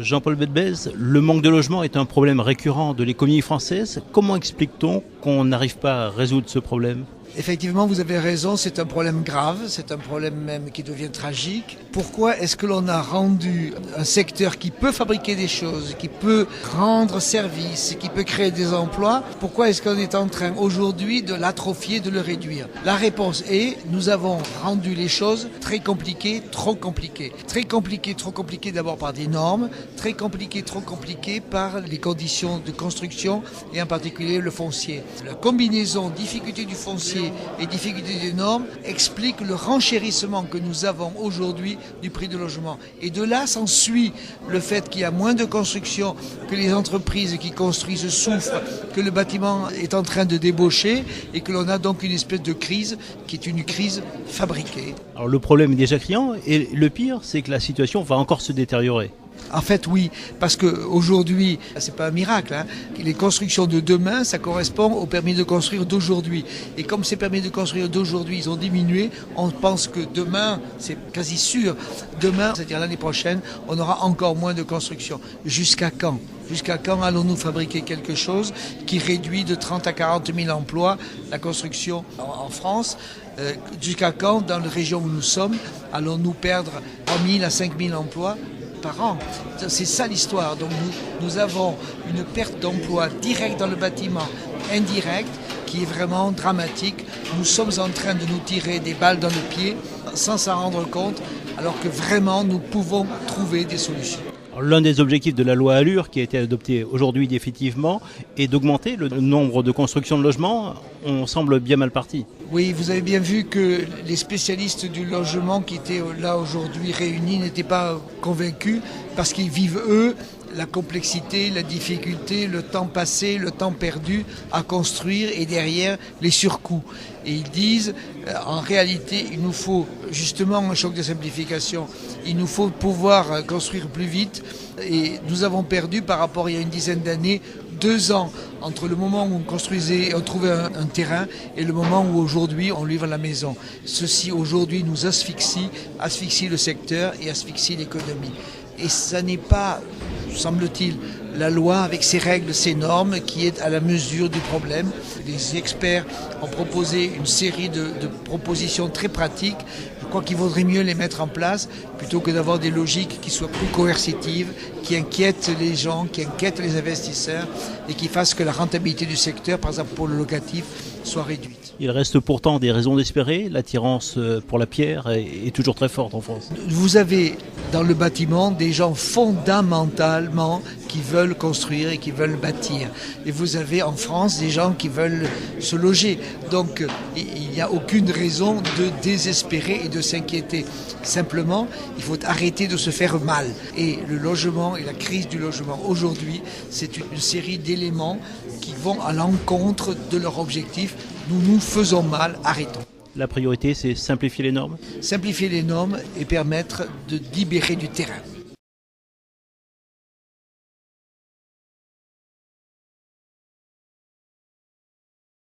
Jean-Paul Bedbez, le manque de logement est un problème récurrent de l'économie française. Comment explique-t-on qu'on n'arrive pas à résoudre ce problème ? Effectivement, vous avez raison, c'est un problème grave, c'est un problème même qui devient tragique. Pourquoi est-ce que l'on a rendu un secteur qui peut fabriquer des choses, qui peut rendre service, qui peut créer des emplois, pourquoi est-ce qu'on est en train aujourd'hui de l'atrophier, de le réduire ? La réponse est, nous avons rendu les choses très compliquées, trop compliquées. Très compliquées, trop compliquées d'abord par des normes, très compliquées, trop compliquées par les conditions de construction et en particulier le foncier. La combinaison difficulté du foncier et difficultés des normes expliquent le renchérissement que nous avons aujourd'hui du prix du logement. Et de là s'ensuit le fait qu'il y a moins de construction, que les entreprises qui construisent souffrent, que le bâtiment est en train de débaucher et que l'on a donc une espèce de crise qui est une crise fabriquée. Alors le problème est déjà criant et le pire, c'est que la situation va encore se détériorer. En fait, oui, parce qu'aujourd'hui, c'est pas un miracle, hein. Les constructions de demain, ça correspond aux permis de construire d'aujourd'hui. Et comme ces permis de construire d'aujourd'hui, ils ont diminué, on pense que demain, c'est quasi sûr, demain, c'est-à-dire l'année prochaine, on aura encore moins de construction. Jusqu'à quand ? Jusqu'à quand allons-nous fabriquer quelque chose qui réduit de 30 à 40 000 emplois la construction en France ? Jusqu'à quand, dans les régions où nous sommes, allons-nous perdre 3 000 à 5 000 emplois par an? C'est ça l'histoire. Donc nous avons une perte d'emploi directe dans le bâtiment, indirecte, qui est vraiment dramatique. Nous sommes en train de nous tirer des balles dans le pied sans s'en rendre compte, alors que vraiment nous pouvons trouver des solutions. L'un des objectifs de la loi Allure, qui a été adoptée aujourd'hui définitivement, est d'augmenter le nombre de constructions de logements. On semble bien mal parti. Oui, vous avez bien vu que les spécialistes du logement qui étaient là aujourd'hui réunis n'étaient pas convaincus parce qu'ils vivent, eux, la complexité, la difficulté, le temps passé, le temps perdu à construire et derrière les surcoûts. Et ils disent, en réalité, il nous faut justement un choc de simplification. Il nous faut pouvoir construire plus vite et nous avons perdu par rapport à il y a une dizaine d'années 2 ans entre le moment où on construisait, on trouvait un terrain et le moment où aujourd'hui on livre la maison. Ceci aujourd'hui nous asphyxie le secteur et asphyxie l'économie. Et ça n'est pas, semble-t-il, la loi avec ses règles, ses normes qui est à la mesure du problème. Les experts ont proposé une série de propositions très pratiques. Je crois qu'il vaudrait mieux les mettre en place plutôt que d'avoir des logiques qui soient plus coercitives, qui inquiètent les gens, qui inquiètent les investisseurs et qui fassent que la rentabilité du secteur, par exemple pour le locatif, soit réduite. Il reste pourtant des raisons d'espérer. L'attirance pour la pierre est toujours très forte en France. Vous avez dans le bâtiment des gens fondamentalement qui veulent construire et qui veulent bâtir. Et vous avez en France des gens qui veulent se loger. Donc il n'y a aucune raison de désespérer et de s'inquiéter. Simplement, il faut arrêter de se faire mal. Et le logement et la crise du logement aujourd'hui, c'est une série d'éléments qui vont à l'encontre de leur objectif. Nous nous faisons mal, arrêtons. La priorité, c'est simplifier les normes ? Simplifier les normes et permettre de libérer du terrain.